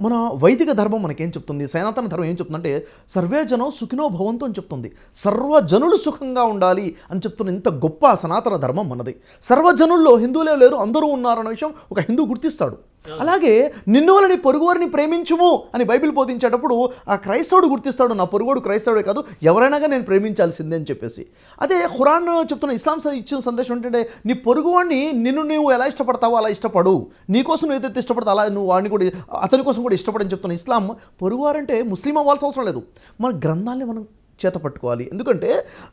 మన వైదిక ధర్మం మనకేం చెప్తుంది, సనాతన ధర్మం ఏం చెప్తుందంటే సర్వే జనం సుఖినో భవంతు అని చెప్తుంది. సర్వజనులు సుఖంగా ఉండాలి అని చెప్తున్న ఇంత గొప్ప సనాతన ధర్మం మనది. సర్వజనుల్లో హిందువులే లేరు, అందరూ ఉన్నారన్న విషయం ఒక హిందూ గుర్తిస్తాడు. అలాగే నిన్ను వలని పొరుగువారిని ప్రేమించుము అని బైబిల్ బోధించేటప్పుడు ఆ క్రైస్తవుడు గుర్తిస్తాడు, నా పొరుగువాడు క్రైస్తవుడే కాదు, ఎవరైనాగా నేను ప్రేమించాల్సిందే అని చెప్పేసి. అదే ఖురాన్ చెప్తున్న, ఇస్లాం ఇచ్చిన సందేశం ఏంటంటే నీ పొరుగువాడిని నువ్వు ఎలా ఇష్టపడతావో అలా ఇష్టపడు, నీకోసం నువ్వు ఏదైతే ఇష్టపడతావు అలా నువ్వు వాడిని కూడా, అతని కోసం కూడా ఇష్టపడని చెప్తున్న ఇస్లాం. పొరుగువారంటే ముస్లిం అవ్వాల్సిన అవసరం లేదు, మన గ్రంథాన్ని మనం చేత పట్టుకోవాలి. ఎందుకంటే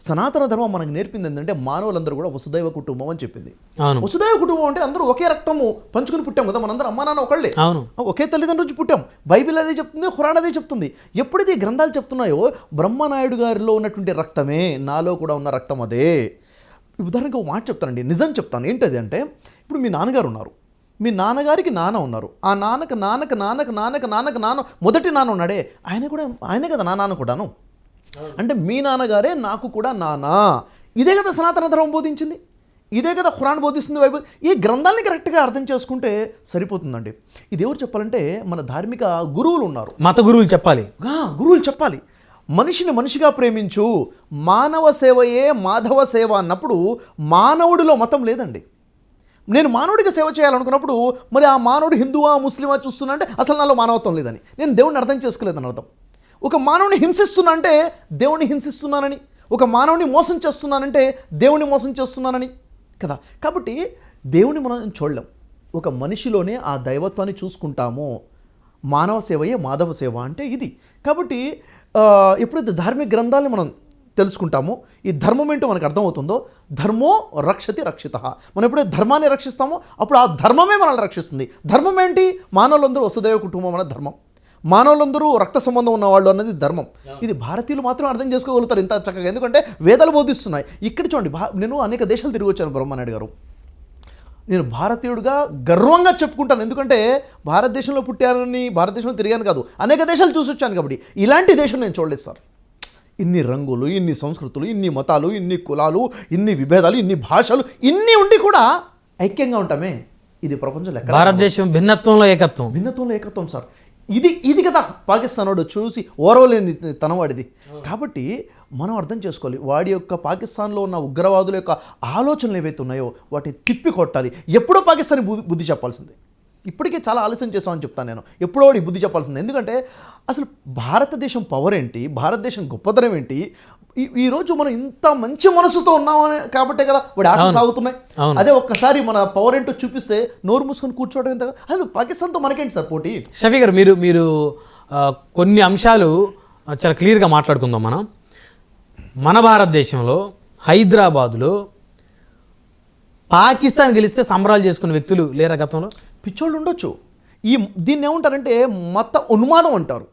సనాతన ధర్మం మనకు నేర్పింది ఏంటంటే మానవులందరూ కూడా వసుదైవ కుటుంబం అని చెప్పింది. వసుదైవ కుటుంబం అంటే అందరూ ఒకే రక్తము పంచుకుని పుట్టాం కదా, మనందరం అమ్మా నాన్న ఒకళ్ళే, ఒకే తల్లిదండ్రుల నుంచి పుట్టాం. బైబిల్ అదే చెప్తుంది, ఖురాన్ అదే చెప్తుంది. ఎప్పుడైతే ఈ గ్రంథాలు చెప్తున్నాయో బ్రహ్మనాయుడు గారిలో ఉన్నటువంటి రక్తమే నాలో కూడా ఉన్న రక్తం అదే. ఉదాహరణకు ఒక మాట చెప్తానండి, నిజం చెప్తాను. ఏంటది అంటే, ఇప్పుడు మీ నాన్నగారు ఉన్నారు, మీ నాన్నగారికి నాన్న ఉన్నారు, ఆ నాన్నకు నాన్నకు నాన్నకు నాన్నకు నాన్నకు నాన్న మొదటి నాన్న ఉన్నాడే, ఆయనే కదా నా నాన్న కూడాను. అంటే మీ నాన్నగారే నాకు కూడా నాన్న. ఇదే కదా సనాతన ధర్మం బోధించింది, ఇదే కదా ఖురాన్ బోధిస్తుంది, బైబిల్. ఈ గ్రంథాన్ని కరెక్ట్గా అర్థం చేసుకుంటే సరిపోతుందండి. ఇది ఎవరు చెప్పాలంటే మన ధార్మిక గురువులు ఉన్నారు, మత గురువులు చెప్పాలి. గురువులు చెప్పాలి. మనిషిని మనిషిగా ప్రేమించు, మానవ సేవయే మాధవ సేవ అన్నప్పుడు మానవుడిలో మతం లేదండి. నేను మానవుడికి సేవ చేయాలనుకున్నప్పుడు మరి ఆ మానవుడు హిందువా ముస్లిమా చూస్తున్నా అంటే అసలు నాలో మానవత్వం లేదని, నేను దేవుడిని అర్థం చేసుకోలేదని అర్థం. ఒక మానవుని హింసిస్తున్నా అంటే దేవుణ్ణి హింసిస్తున్నానని, ఒక మానవుని మోసం చేస్తున్నానంటే దేవుని మోసం చేస్తున్నానని కదా. కాబట్టి దేవుని మనం చూడలేం, ఒక మనిషిలోనే ఆ దైవత్వాన్ని చూసుకుంటాము. మానవ సేవయే మాధవ సేవ అంటే ఇది. కాబట్టి ఎప్పుడైతే ధార్మిక గ్రంథాలను మనం తెలుసుకుంటామో, ఈ ధర్మం ఏంటో మనకు అర్థమవుతుందో, ధర్మో రక్షతి రక్షిత, మనం ఎప్పుడైతే ధర్మాన్ని రక్షిస్తామో అప్పుడు ఆ ధర్మమే మనల్ని రక్షిస్తుంది. ధర్మం ఏంటి? మానవులందరూ వసుదైవ కుటుంబం అనే ధర్మం, మానవులందరూ రక్త సంబంధం ఉన్నవాళ్ళు అన్నది ధర్మం. ఇది భారతీయులు మాత్రం అర్థం చేసుకోగలుగుతారు ఇంత చక్కగా, ఎందుకంటే వేదాలు బోధిస్తున్నాయి. ఇక్కడ చూడండి, నేను అనేక దేశాలు తిరిగి వచ్చాను బ్రహ్మనాయుడు గారు. నేను భారతీయుడిగా గర్వంగా చెప్పుకుంటాను. ఎందుకంటే భారతదేశంలో పుట్టానని, భారతదేశంలో తిరిగాను కాదు, అనేక దేశాలు చూసి వచ్చాను. కాబట్టి ఇలాంటి దేశం నేను చూడలేదు సార్. ఇన్ని రంగులు, ఇన్ని సంస్కృతులు, ఇన్ని మతాలు, ఇన్ని కులాలు, ఇన్ని విభేదాలు, ఇన్ని భాషలు, ఇన్ని ఉండి కూడా ఐక్యంగా ఉంటామే. ఇది ప్రపంచంలో ఎక్కడ? భారతదేశం భిన్నత్వంలో ఏకత్వం. భిన్నత్వంలో ఏకత్వం సార్. ఇది కదా పాకిస్తాన్ వాడు చూసి ఓరవలేని తనవాడిది. కాబట్టి మనం అర్థం చేసుకోవాలి, వాడి యొక్క పాకిస్తాన్లో ఉన్న ఉగ్రవాదుల యొక్క ఆలోచనలు ఏవైతే ఉన్నాయో వాటిని తిప్పి కొట్టాలి. ఎప్పుడో పాకిస్తాన్ బుద్ధి చెప్పాల్సిందే. ఇప్పటికే చాలా ఆలస్యం చేసామని చెప్తాను నేను. ఎప్పుడో వాడికి బుద్ధి చెప్పాల్సిందే. ఎందుకంటే అసలు భారతదేశం పవర్ ఏంటి, భారతదేశం గొప్పతనం ఏంటి, ఈరోజు మనం ఇంత మంచి మనసుతో ఉన్నామని కాబట్టే కదా వాడి ఆటలు సాగుతున్నాయి. అదే ఒక్కసారి మన పవర్ ఏంటో చూపిస్తే నోరు మూసుకొని కూర్చోవడం ఎంత. అసలు పాకిస్తాన్తో మనకేంటి సార్ పోటీ? షఫీ గారు, మీరు కొన్ని అంశాలు చాలా క్లియర్గా మాట్లాడుకుందాం. మన భారతదేశంలో హైదరాబాదులో పాకిస్తాన్ గెలిస్తే సంబరాలు చేసుకునే వ్యక్తులు లేరా గతంలో? పిచ్చోళ్ళు ఉండొచ్చు. దీన్ని ఏమంటారంటే మత ఉన్మాదం అంటారు.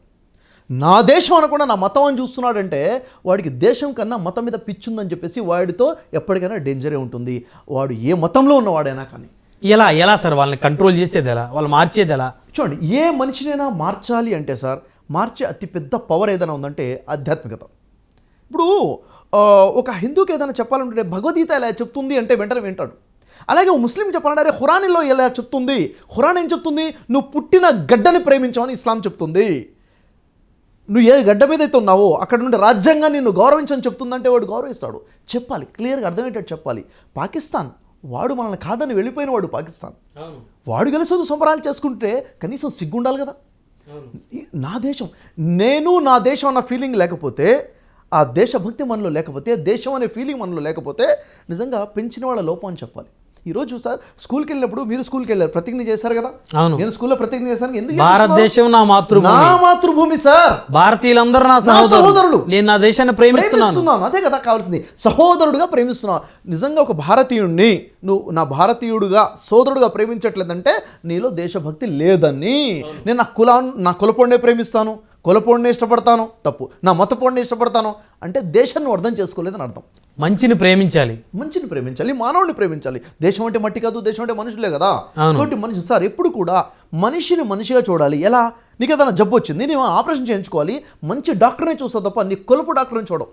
నా దేశం అనకుండా నా మతం అని చూస్తున్నాడంటే వాడికి దేశం కన్నా మతం మీద పిచ్చుందని చెప్పేసి వాడితో ఎప్పటికైనా డేంజరే ఉంటుంది, వాడు ఏ మతంలో ఉన్నవాడైనా కానీ. ఎలా సార్ వాళ్ళని కంట్రోల్ చేసేది ఎలా, వాళ్ళు మార్చేది ఎలా? చూడండి, ఏ మనిషినైనా మార్చాలి అంటే సార్, మార్చే అతిపెద్ద పవర్ ఏదైనా ఉందంటే ఆధ్యాత్మికత. ఇప్పుడు ఒక హిందూకి ఏదైనా చెప్పాలంటే భగవద్గీత ఎలా చెప్తుంది అంటే వెంటనే వింటాడు. అలాగే ఓ ముస్లిం చెప్పాలంటే అరే ఖురాన్లో ఎలా చెప్తుంది, ఖురాన్ ఏం చెప్తుంది, నువ్వు పుట్టిన గడ్డని ప్రేమించమని ఇస్లాం చెప్తుంది. నువ్వు ఏ గడ్డ మీద అయితే ఉన్నావో అక్కడ నుండి రాజ్యాంగాన్ని నిన్ను గౌరవించని చెప్తుందంటే వాడు గౌరవిస్తాడు. చెప్పాలి, క్లియర్గా అర్థమయ్యేటట్టు చెప్పాలి. పాకిస్తాన్ వాడు మనల్ని కాదని వెళ్ళిపోయిన వాడు పాకిస్తాన్. వాడు కలిసి సంబరాలు చేసుకుంటే కనీసం సిగ్గుండాలి కదా. నా దేశం, నా దేశం అన్న ఫీలింగ్ లేకపోతే, ఆ దేశభక్తి మనలో లేకపోతే, దేశం అనే ఫీలింగ్ మనలో లేకపోతే నిజంగా పెంచిన వాళ్ళ లోపం అని చెప్పాలి. ఈరోజు సార్ స్కూల్కి వెళ్ళినప్పుడు మీరు స్కూల్కి వెళ్ళారు, ప్రతిజ్ఞ చేశారు కదా. నేను స్కూల్లో ప్రతిజ్ఞ చేశాను. ఎందుకు? భారతదేశం నా మాతృభూమి సార్, భారతీయులందరూ నా సహోదరులు, నేను నా దేశాన్ని ప్రేమిస్తున్నాను. అదే కదా కావాల్సింది, సహోదరుడుగా ప్రేమిస్తున్నావు. నిజంగా ఒక భారతీయుడిని నువ్వు నా భారతీయుడుగా సోదరుడుగా ప్రేమించట్లేదంటే నీలో దేశభక్తి లేదని. నేను నా కులపోడినే ప్రేమిస్తాను, కులపోడినే ఇష్టపడతాను, తప్పు. నా మతపోడినే ఇష్టపడతాను అంటే దేశాన్ని అర్థం చేసుకోలేదని అర్థం. మంచిని ప్రేమించాలి, మానవుడిని ప్రేమించాలి. దేశం అంటే మట్టి కాదు, దేశం అంటే మనుషులే కదా. కాబట్టి మనిషి సార్ ఎప్పుడు కూడా మనిషిని మనిషిగా చూడాలి. ఎలా? నీకు ఏదైనా జబ్బు వచ్చింది, నేను ఆపరేషన్ చేయించుకోవాలి, మంచి డాక్టర్నే చూస్తావు తప్ప నీ కులపు డాక్టర్ని చూడవు,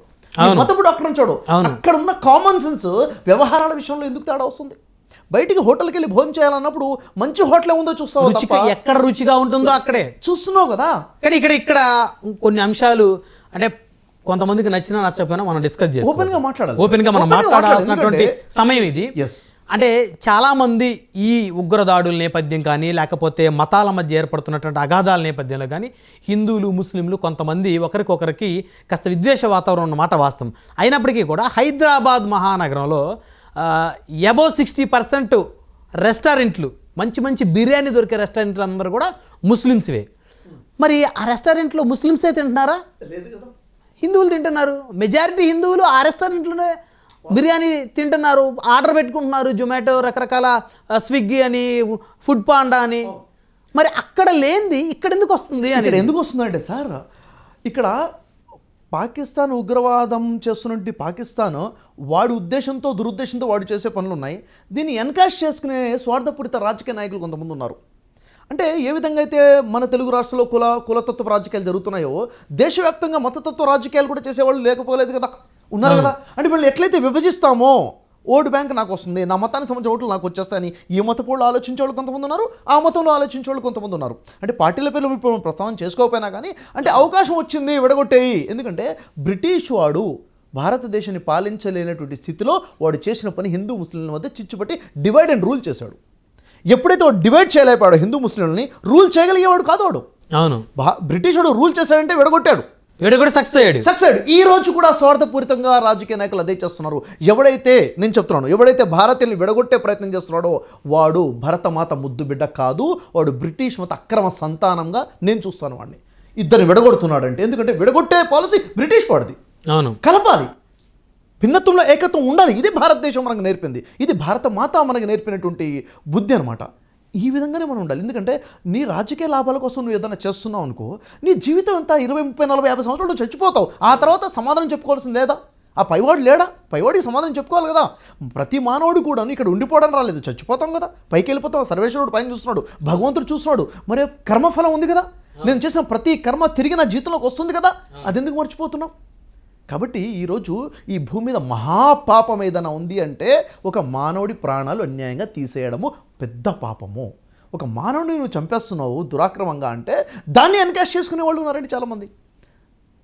మతపు డాక్టర్ని చూడవు. అక్కడ ఉన్న కామన్ సెన్స్ వ్యవహారాల విషయంలో ఎందుకు తేడా వస్తుంది? బయటికి హోటల్కి వెళ్ళి భోజనం చేయాలన్నప్పుడు మంచి హోటల్ ఉందో చూస్తావు, ఎక్కడ రుచిగా ఉంటుందో అక్కడే చూస్తున్నావు కదా. కానీ ఇక్కడ కొన్ని అంశాలు అంటే కొంతమందికి నచ్చినా నచ్చకపోయినా మనం డిస్కస్ చేస్తాం, ఓపెన్గా మనం మాట్లాడాల్సినటువంటి సమయం ఇది. అంటే చాలామంది ఈ ఉగ్రదాడుల నేపథ్యం కానీ లేకపోతే మతాల మధ్య ఏర్పడుతున్నటువంటి అగాధాల నేపథ్యంలో కానీ హిందువులు ముస్లింలు కొంతమంది ఒకరికొకరికి కాస్త విద్వేష వాతావరణం అన్నమాట వాస్తవం. అయినప్పటికీ కూడా హైదరాబాద్ మహానగరంలో అబౌవ్ 60% రెస్టారెంట్లు, మంచి మంచి బిర్యానీ దొరికే రెస్టారెంట్లు అందరూ కూడా ముస్లిమ్స్వే. మరి ఆ రెస్టారెంట్లో ముస్లిమ్సే తింటున్నారా? లేదు కదా, హిందువులు తింటున్నారు. మెజారిటీ హిందువులు ఆ రెస్టారెంట్లోనే బిర్యానీ తింటున్నారు, ఆర్డర్ పెట్టుకుంటున్నారు, జొమాటో, రకరకాల స్విగ్గీ అని, ఫుడ్ పాండా అని. మరి అక్కడ లేనిది ఇక్కడ ఎందుకు వస్తుంది అని. ఎందుకు వస్తుందంటే సార్, ఇక్కడ పాకిస్తాన్ ఉగ్రవాదం చేస్తున్నట్టు పాకిస్తాన్ వాడి ఉద్దేశంతో దురుద్దేశంతో వాడు చేసే పనులు ఉన్నాయి. దీన్ని ఎన్కాష్ చేసుకునే స్వార్థపూరిత రాజకీయ నాయకులు కొంతమంది ఉన్నారు. అంటే ఏ విధంగా అయితే మన తెలుగు రాష్ట్రంలో కులతత్వ రాజకీయాలు జరుగుతున్నాయో దేశవ్యాప్తంగా మతతత్వ రాజకీయాలు కూడా చేసేవాళ్ళు లేకపోలేదు కదా, ఉన్నారు కదా. అంటే వీళ్ళు ఎట్లయితే విభజిస్తామో ఓటు బ్యాంక్ నాకు వస్తుంది, నా మతానికి సంబంధించిన ఓట్లు నాకు వచ్చేస్తాయని ఈ మతపోళ్ళు ఆలోచించే వాళ్ళు కొంతమంది ఉన్నారు, ఆ మతంలో ఆలోచించే వాళ్ళు కొంతమంది ఉన్నారు. అంటే పార్టీల పేర్లు ఇప్పుడు ప్రస్తావన చేసుకోకపోయినా కానీ అంటే అవకాశం వచ్చింది విడగొట్టేయి. ఎందుకంటే బ్రిటిష్ వాడు భారతదేశాన్ని పాలించలేనటువంటి స్థితిలో వాడు చేసిన పని హిందూ ముస్లింల మధ్య చిచ్చుపట్టి డివైడ్ అండ్ రూల్ చేశాడు. ఎప్పుడైతే వాడు డివైడ్ చేయలేపాడో హిందూ ముస్లింలని, రూల్ చేయగలిగేవాడు కాదు వాడు. అవును, బ్రిటిష్ వాడు రూల్ చేశాడంటే విడగొట్టాడు, సక్సెస్ అయ్యాడు. ఈ రోజు కూడా స్వార్థపూరితంగా రాజకీయ నాయకులు అదే చేస్తున్నారు. ఎవడైతే భారతీయుల్ని విడగొట్టే ప్రయత్నం చేస్తున్నాడో వాడు భరతమాత ముద్దు బిడ్డ కాదు, వాడు బ్రిటిష్ మత అక్రమ సంతానంగా నేను చూస్తాను వాడిని. ఇద్దరిని విడగొడుతున్నాడంటే ఎందుకంటే విడగొట్టే పాలసీ బ్రిటిష్ వాడిది. అవును, కలపాలి, భిన్నత్వంలో ఏకత్వం ఉండాలి. ఇది భారతదేశం మనకు నేర్పింది, ఇది భారత మాత మనకు నేర్పినటువంటి బుద్ధి అనమాట. ఈ విధంగానే మనం ఉండాలి. ఎందుకంటే నీ రాజకీయ లాభాల కోసం నువ్వు ఏదైనా చేస్తున్నావు అనుకో, నీ జీవితం ఎంత 20, 30, 40, 50 సంవత్సరాలు చచ్చిపోతావు. ఆ తర్వాత సమాధానం చెప్పుకోవాల్సింది లేదా? ఆ పైవాడు లేడా? పైవాడికి సమాధానం చెప్పుకోవాలి కదా. ప్రతి మానవుడు కూడా ఇక్కడ ఉండిపోవడం రాలేదు, చచ్చిపోతాం కదా, పైకి వెళ్ళిపోతాం. సర్వేశ్వరుడు పైన చూస్తున్నాడు, భగవంతుడు చూస్తున్నాడు. మరి కర్మఫలం ఉంది కదా, నేను చేసిన ప్రతి కర్మ తిరిగి నా జీవితంలోకి వస్తుంది కదా, అది ఎందుకు మర్చిపోతున్నాం? కాబట్టి ఈరోజు ఈ భూమి మీద మహాపాపం ఏదైనా ఉంది అంటే ఒక మానవుడి ప్రాణాలు అన్యాయంగా తీసేయడము పెద్ద పాపము. ఒక మానవుడిని నువ్వు చంపేస్తున్నావు దురాక్రమంగా అంటే దాన్ని ఎన్కాష్ చేసుకునే వాళ్ళు ఉన్నారండి చాలామంది.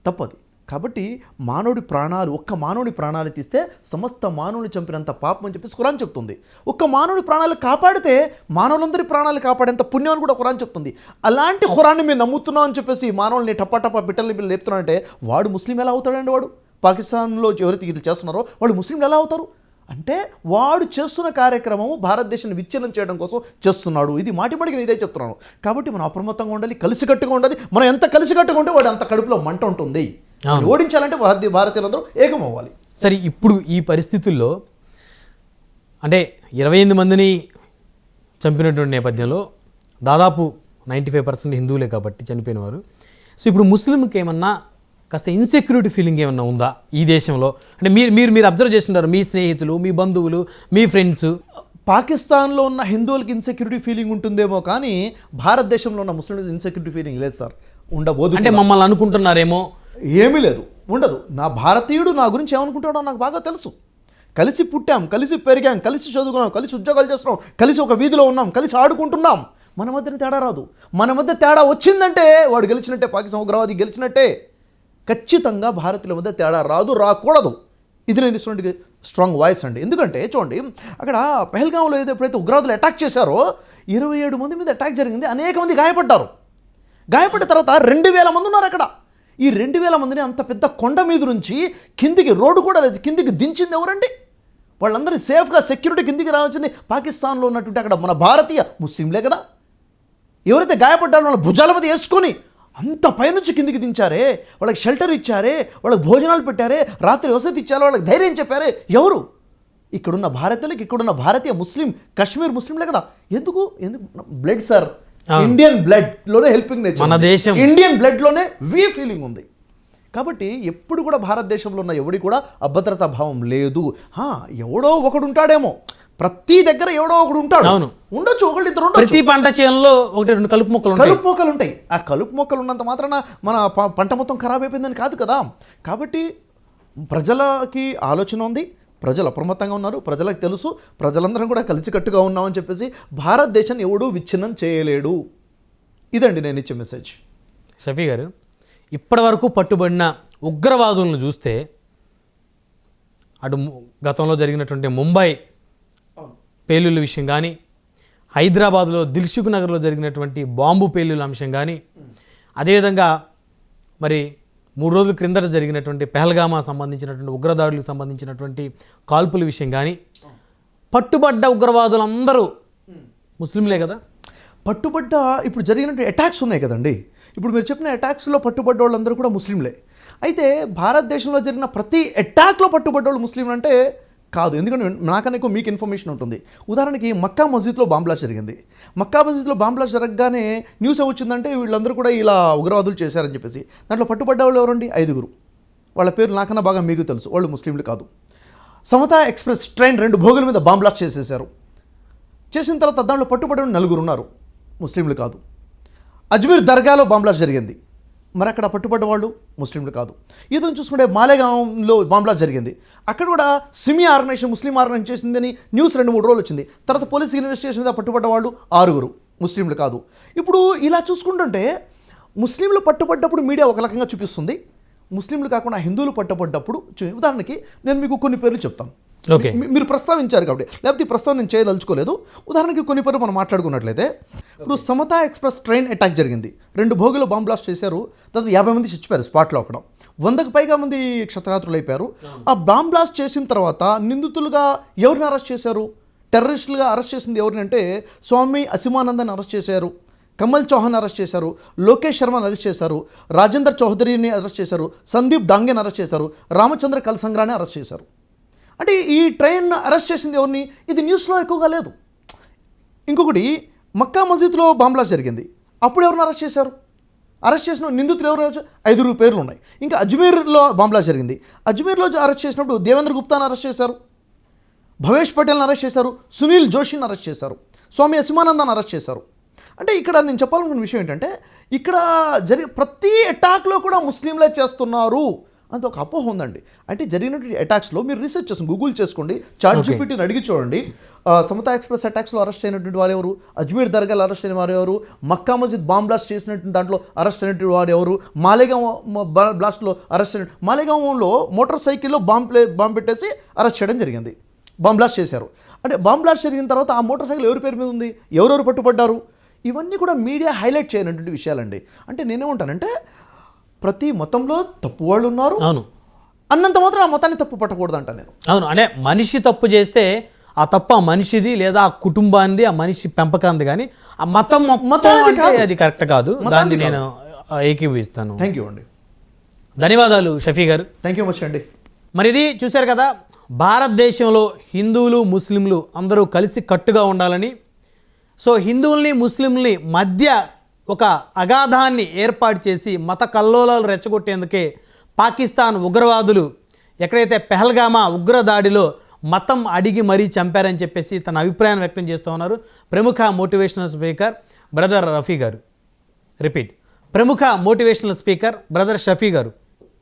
తప్పది. కాబట్టి మానవుడి ప్రాణాలు, ఒక్క మానవుడి ప్రాణాలు తీస్తే సమస్త మానవుని చంపినంత పాపం అని చెప్పేసి ఖురాన్ చెప్తుంది. ఒక్క మానవుడి ప్రాణాలు కాపాడితే మానవులందరి ప్రాణాలు కాపాడేంత పుణ్యం అని కూడా ఖురాన్ చెప్తుంది. అలాంటి ఖురాన్ని మేము నమ్ముతున్నాం అని చెప్పేసి మానవుల్ని టప్పా బిడ్డల్ని లేపుతున్నాడంటే వాడు ముస్లిం ఎలా అవుతాడండి? వాడు పాకిస్తాన్లో ఎవరైతే ఇట్లా చేస్తున్నారో వాళ్ళు ముస్లింలు ఎలా అవుతారు? అంటే వాడు చేస్తున్న కార్యక్రమము భారతదేశాన్ని విచ్ఛిన్నం చేయడం కోసం చేస్తున్నాడు. ఇది మాటిమాటికి నేను ఇదే చెప్తున్నాను. కాబట్టి మనం అప్రమత్తంగా ఉండాలి, కలిసికట్టుగా ఉండాలి. మనం ఎంత కలిసికట్టుగా ఉంటే వాడు అంత కడుపులో మంట ఉంటుంది. ఓడించాలంటే భారతీయులందరూ ఏకం అవ్వాలి. సరే, ఇప్పుడు ఈ పరిస్థితుల్లో అంటే 28 మందిని చంపినటువంటి నేపథ్యంలో దాదాపు 95% హిందువులే కాబట్టి చనిపోయిన వారు. సో ఇప్పుడు ముస్లింకి ఏమన్నా కాస్త ఇన్సెక్యూరిటీ ఫీలింగ్ ఏమన్నా ఉందా ఈ దేశంలో? అంటే మీరు అబ్జర్వ్ చేస్తున్నారు, మీ స్నేహితులు, మీ బంధువులు, మీ ఫ్రెండ్స్. పాకిస్తాన్లో ఉన్న హిందువులకి ఇన్సెక్యూరిటీ ఫీలింగ్ ఉంటుందేమో కానీ భారతదేశంలో ఉన్న ముస్లింలకు ఇన్సెక్యూరిటీ ఫీలింగ్ లేదు సార్, ఉండబోదు. అంటే మమ్మల్ని అనుకుంటున్నారేమో. ఏమీ లేదు, ఉండదు. నా భారతీయుడు నా గురించి ఏమనుకుంటాడో నాకు బాగా తెలుసు. కలిసి పుట్టాం, కలిసి పెరిగాం, కలిసి చదువుకున్నాం, కలిసి ఉద్యోగాలు చేస్తున్నాం, కలిసి ఒక వీధిలో ఉన్నాం, కలిసి ఆడుకుంటున్నాం. మన మధ్యన తేడా రాదు. మన మధ్య తేడా వచ్చిందంటే వాడు గెలిచినట్టే, పాకిస్తాన్ ఉగ్రవాది గెలిచినట్టే. ఖచ్చితంగా భారతీయుల మధ్య తేడా రాదు, రాకూడదు. ఇది నేను ఇస్తున్నట్టు స్ట్రాంగ్ వాయిస్ అండి. ఎందుకంటే చూడండి, అక్కడ పెహల్గాంలో ఎప్పుడైతే ఉగ్రవాదులు అటాక్ చేశారో 27 మంది మీద అటాక్ జరిగింది, అనేక మంది గాయపడ్డారు. గాయపడ్డ తర్వాత 2000 మంది ఉన్నారు అక్కడ. ఈ 2000 మందిని అంత పెద్ద కొండ మీద నుంచి కిందికి, రోడ్డు కూడా లేదు, కిందికి దించింది ఎవరండి? వాళ్ళందరినీ సేఫ్గా సెక్యూరిటీ కిందికి రావచ్చింది పాకిస్తాన్లో ఉన్నటువంటి అక్కడ మన భారతీయ ముస్లింలే కదా. ఎవరైతే గాయపడ్డారో వాళ్ళ భుజాల మీద వేసుకొని అంత పైనుంచి కిందికి దించారే, వాళ్ళకి షెల్టర్ ఇచ్చారే, వాళ్ళకి భోజనాలు పెట్టారే, రాత్రి వసతి ఇచ్చారే, వాళ్ళకి ధైర్యం చెప్పారే ఎవరు? ఇక్కడున్న భారతీయులకి, ఇక్కడున్న భారతీయ ముస్లిం, కాశ్మీర్ ముస్లింలే కదా. ఎందుకు బ్లడ్ సార్, ఇండియన్ బ్లడ్ లోనే హెల్పింగ్ నేచర్, మన దేశం ఇండియన్ బ్లడ్ లోనే వి ఫీలింగ్ ఉంది. కాబట్టి ఎప్పుడు కూడా భారతదేశంలో ఉన్న ఎవడి కూడా అభద్రతా భావం లేదు. ఎవడో ఒకడు ఉంటాడేమో, ప్రతి దగ్గర ఎవడో ఒకడు ఉంటాడు, ఉండొచ్చు, ఒకళ్ళిద్దరు ఉండొచ్చు. ప్రతి పంట చేనులో 1-2 కలుపు మొక్కలు ఉంటాయి. ఆ కలుపు మొక్కలు ఉన్నంత మాత్రాన మన పంట మొత్తం ఖరాబ్ అయిపోయిందని కాదు కదా. కాబట్టి ప్రజలకి ఆలోచన ఉంది, ప్రజలు అప్రమత్తంగా ఉన్నారు, ప్రజలకు తెలుసు, ప్రజలందరం కూడా కలిసికట్టుగా ఉన్నామని చెప్పేసి భారతదేశాన్ని ఎవడూ విచ్ఛిన్నం చేయలేడు. ఇదండి నేను ఇచ్చే మెసేజ్. షఫీ గారు, ఇప్పటి వరకు పట్టుబడిన ఉగ్రవాదులను చూస్తే అటు గతంలో జరిగినటువంటి ముంబై పేలుళ్ళ విషయం కానీ, హైదరాబాద్లో దిల్సుఖ్ నగర్లో జరిగినటువంటి బాంబు పేలుళ్ళ అంశం కానీ, అదేవిధంగా మరి 3 రోజుల క్రిందట జరిగినటువంటి పెహల్గామా సంబంధించినటువంటి ఉగ్రదాడులకు సంబంధించినటువంటి కాల్పుల విషయం కానీ, పట్టుబడ్డ ఉగ్రవాదులందరూ ముస్లింలే కదా. పట్టుబడ్డ ఇప్పుడు జరిగినటువంటి అటాక్స్ ఉన్నాయి కదండి, ఇప్పుడు మీరు చెప్పిన అటాక్స్లో పట్టుబడ్డ వాళ్ళందరూ కూడా ముస్లింలే. అయితే భారతదేశంలో జరిగిన ప్రతి అటాక్లో పట్టుబడ్డ వాళ్ళు ముస్లింలు అంటే కాదు. ఎందుకంటే నాకన్నా ఎక్కువ మీకు ఇన్ఫర్మేషన్ ఉంటుంది. ఉదాహరణకి మక్కా మస్జిద్లో బాంబ్ బ్లాస్ట్ జరిగింది. మక్కా మస్జిద్లో బాంబ్ బ్లాస్ట్ జరగగానే న్యూస్ వచ్చిందంటే వీళ్ళందరూ కూడా ఇలా ఉగ్రవాదులు చేశారని చెప్పేసి. దాంట్లో పట్టుబడ్డ వాళ్ళు ఎవరండి? 5. వాళ్ళ పేరు నాకన్నా బాగా మీకు తెలుసు, వాళ్ళు ముస్లింలు కాదు. సమతా ఎక్స్ప్రెస్ ట్రైన్ 2 భోగుల మీద బాంబ్ బ్లాస్ట్ చేసేశారు. చేసిన తర్వాత దాంట్లో పట్టుబడిన 4 ఉన్నారు, ముస్లింలు కాదు. అజ్మీర్ దర్గాలో బాంబ్ బ్లాస్ట్ జరిగింది, మరి అక్కడ పట్టుబడ్డ వాళ్ళు ముస్లింలు కాదు. ఇదని చూసుకుంటే మాలేగాంలో బాంబ్ బ్లాస్ట్ జరిగింది, అక్కడ కూడా సిమి ఆర్గనైజేషన్, ముస్లిం ఆర్గనైజేషన్ చేసిందని న్యూస్ 2-3 రోజులు వచ్చింది. తర్వాత పోలీస్ ఇన్వెస్టిగేషన్ మీద పట్టుబడ్డ వాళ్ళు 6 ముస్లింలు కాదు. ఇప్పుడు ఇలా చూసుకుంటుంటే ముస్లింలు పట్టుబడ్డప్పుడు మీడియా ఒక రకంగా చూపిస్తుంది, ముస్లింలు కాకుండా హిందువులు పట్టుబడ్డప్పుడు. ఉదాహరణకి నేను మీకు కొన్ని పేర్లు చెప్తాను, మీరు ప్రస్తావించారు కాబట్టి, లేకపోతే ఈ ప్రస్తావన నేను చేయదలుచుకోలేదు. ఉదాహరణకి కొన్ని పేర్లు మనం మాట్లాడుకున్నట్లయితే, ఇప్పుడు సమతా ఎక్స్ప్రెస్ ట్రైన్ అటాక్ జరిగింది, 2 భోగిలో బాంబ్ బ్లాస్ట్ చేశారు, దాదాపు 50 మంది చచ్చిపోయారు స్పాట్లో. అక్కడ 100కు పైగా మంది క్షతగాత్రులు అయిపోయారు. ఆ బాంబ్ బ్లాస్ట్ చేసిన తర్వాత నిందితులుగా ఎవరిని అరెస్ట్ చేశారు? టెర్రరిస్టులుగా అరెస్ట్ చేసింది ఎవరిని అంటే స్వామి అసిమానందాన్ని అరెస్ట్ చేశారు, కమల్ చౌహాన్ అరెస్ట్ చేశారు, లోకేష్ శర్మని అరెస్ట్ చేశారు, రాజేందర్ చౌదరిని అరెస్ట్ చేశారు, సందీప్ డాంగేని అరెస్ట్ చేశారు, రామచంద్ర కల్సంగ్రాని అరెస్ట్ చేశారు. అంటే ఈ ట్రైన్ అరెస్ట్ చేసింది ఎవరిని? ఇది న్యూస్లో ఎక్కువగా లేదు. ఇంకొకటి, మక్కా మసీద్లో బాంబ్ బ్లాస్ట్ జరిగింది, అప్పుడు ఎవరిని అరెస్ట్ చేశారు? అరెస్ట్ చేసిన నిందితులు ఎవరు 5 పేర్లు ఉన్నాయి. ఇంకా అజ్మీర్లో బాంబ్ బ్లాస్ట్ జరిగింది. అజ్మీర్లో అరెస్ట్ చేసినప్పుడు దేవేంద్ర గుప్తాను అరెస్ట్ చేశారు, భవేష్ పటేల్ని అరెస్ట్ చేశారు, సునీల్ జోషిని అరెస్ట్ చేశారు, స్వామి అసిమానందాన్ని అరెస్ట్ చేశారు. అంటే ఇక్కడ నేను చెప్పాలనుకున్న విషయం ఏంటంటే ఇక్కడ ప్రతి అటాక్లో కూడా ముస్లింలే చేస్తున్నారు అంత ఒక అపోహ ఉందండి. అంటే జరిగినటువంటి అటాక్స్లో మీరు రీసెర్చ్ చేసుకోండి, గూగుల్ చేసుకోండి, చాట్ జీపీటీని అడిగి చూడండి. సమతా ఎక్స్ప్రెస్ అటాక్స్లో అరెస్ట్ అయినటువంటి వారు ఎవరు, అజ్మీర్ దర్గాలో అరెస్ట్ అయిన వారు ఎవరు, మక్కా మస్జిద్ బాంబ్ బ్లాస్ట్ చేసినటువంటి దాంట్లో అరెస్ట్ అయినటువంటి వారు ఎవరు, మాలేగాం బ్లాస్ట్లో అరెస్ట్ అయిన మాలేగాంలో మోటార్ సైకిల్లో బాంబ్ పెట్టేసి అరెస్ట్ చేయడం జరిగింది, బాంబ్ బ్లాస్ట్ చేశారు. అంటే బాంబ్ బ్లాస్ట్ జరిగిన తర్వాత ఆ మోటార్ సైకిల్ ఎవరి పేరు మీద ఉంది, ఎవరెవరు పట్టుబడ్డారు, ఇవన్నీ కూడా మీడియా హైలైట్ చేయనటువంటి విషయాలండి. అంటే నేనేమంటానంటే ప్రతి మతంలో తప్పు వాళ్ళు ఉన్నారు, అవును, అన్నంత మాత్రం ఆ మతాన్ని తప్పు పట్టకూడదు అంట నేను. అవును, అంటే మనిషి తప్పు చేస్తే ఆ తప్పు ఆ మనిషిది లేదా ఆ కుటుంబాన్ని ఆ మనిషి పెంపకాంది, కానీ ఆ మతానికి అది కరెక్ట్ కాదు. దాన్ని నేను ఏకీభవిస్తాను. థ్యాంక్ యూ అండి, ధన్యవాదాలు షఫీ గారు. థ్యాంక్ యూ మచ్ అండి. మరి ఇది చూశారు కదా, భారతదేశంలో హిందువులు ముస్లింలు అందరూ కలిసి కట్టుగా ఉండాలని, సో హిందువుల్ని ముస్లింల్ని మధ్య ఒక అగాధాన్ని ఏర్పాటు చేసి మత కల్లోలాలు రెచ్చగొట్టేందుకే పాకిస్తాన్ ఉగ్రవాదులు ఎక్కడైతే పెహల్గామా ఉగ్రదాడిలో మతం అడిగి మరీ చంపారని చెప్పేసి తన అభిప్రాయాన్ని వ్యక్తం చేస్తూ ఉన్నారు ప్రముఖ మోటివేషనల్ స్పీకర్ బ్రదర్ రఫీ గారు. రిపీట్, ప్రముఖ మోటివేషనల్ స్పీకర్ బ్రదర్ షఫీ గారు.